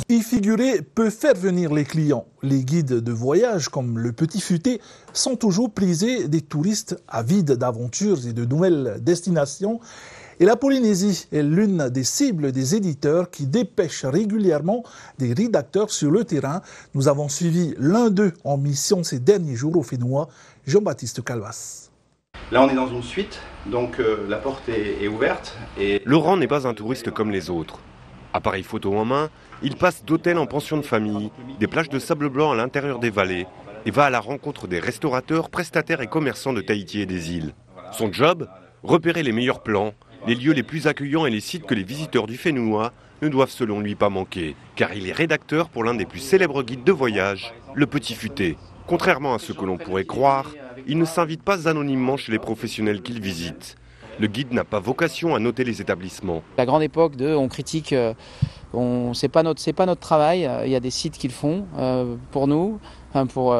Y figurer peut faire venir les clients. Les guides de voyage comme le Petit Futé sont toujours prisés des touristes avides d'aventures et de nouvelles destinations. Et la Polynésie est l'une des cibles des éditeurs qui dépêchent régulièrement des rédacteurs sur le terrain. Nous avons suivi l'un d'eux en mission ces derniers jours au Fénois, Jean-Baptiste Calvas. Là, on est dans une suite, donc la porte est ouverte. Et Laurent n'est pas un touriste comme les autres. Appareil photo en main, il passe d'hôtel en pension de famille, des plages de sable blanc à l'intérieur des vallées et va à la rencontre des restaurateurs, prestataires et commerçants de Tahiti et des îles. Son job ? Repérer les meilleurs plans, les lieux les plus accueillants et les sites que les visiteurs du Fénois ne doivent selon lui pas manquer. Car il est rédacteur pour l'un des plus célèbres guides de voyage, le Petit Futé. Contrairement à ce que l'on pourrait croire, il ne s'invite pas anonymement chez les professionnels qu'il visite. Le guide n'a pas vocation à noter les établissements. La grande époque de on critique, c'est pas notre travail. Il y a des sites qui le font pour nous, pour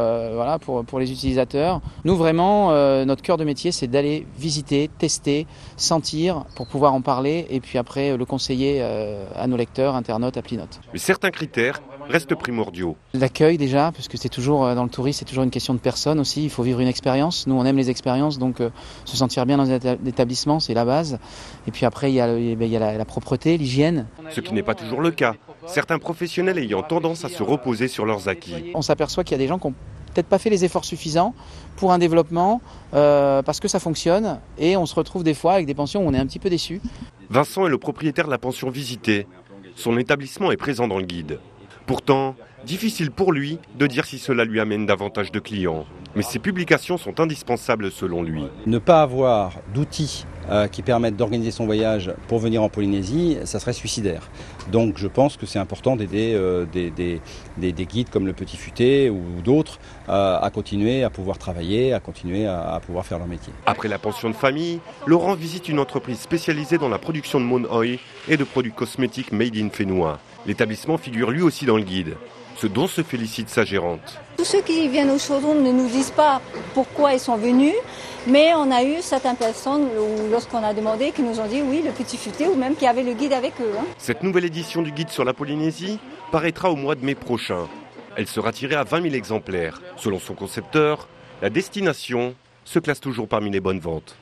les utilisateurs. Nous vraiment, notre cœur de métier, c'est d'aller visiter, tester, sentir pour pouvoir en parler et puis après le conseiller à nos lecteurs, internautes, applinotes. Mais certains critères restent primordiaux. L'accueil déjà, parce que c'est toujours dans le tourisme, c'est toujours une question de personne aussi. Il faut vivre une expérience. Nous, on aime les expériences, donc se sentir bien dans un établissement, c'est la base. Et puis après, il y a la propreté, l'hygiène. Ce qui n'est pas toujours le cas. Certains professionnels ayant tendance à se reposer sur leurs acquis. On s'aperçoit qu'il y a des gens qui n'ont peut-être pas fait les efforts suffisants pour un développement, parce que ça fonctionne. Et on se retrouve des fois avec des pensions où on est un petit peu déçu. Vincent est le propriétaire de la pension visitée. Son établissement est présent dans le guide. Pourtant, difficile pour lui de dire si cela lui amène davantage de clients. Mais ces publications sont indispensables selon lui. Ne pas avoir d'outils qui permettent d'organiser son voyage pour venir en Polynésie, ça serait suicidaire. Donc je pense que c'est important d'aider des guides comme le Petit Futé ou d'autres à continuer à pouvoir travailler, à continuer à pouvoir faire leur métier. Après la pension de famille, Laurent visite une entreprise spécialisée dans la production de Mon Oil et de produits cosmétiques made in Fénois. L'établissement figure lui aussi dans le guide, ce dont se félicite sa gérante. Tous ceux qui viennent au showroom ne nous disent pas pourquoi ils sont venus, mais on a eu certaines personnes, lorsqu'on a demandé, qui nous ont dit oui, le Petit Futé, ou même qui avaient le guide avec eux. Cette nouvelle édition du guide sur la Polynésie paraîtra au mois de mai prochain. Elle sera tirée à 20 000 exemplaires. Selon son concepteur, la destination se classe toujours parmi les bonnes ventes.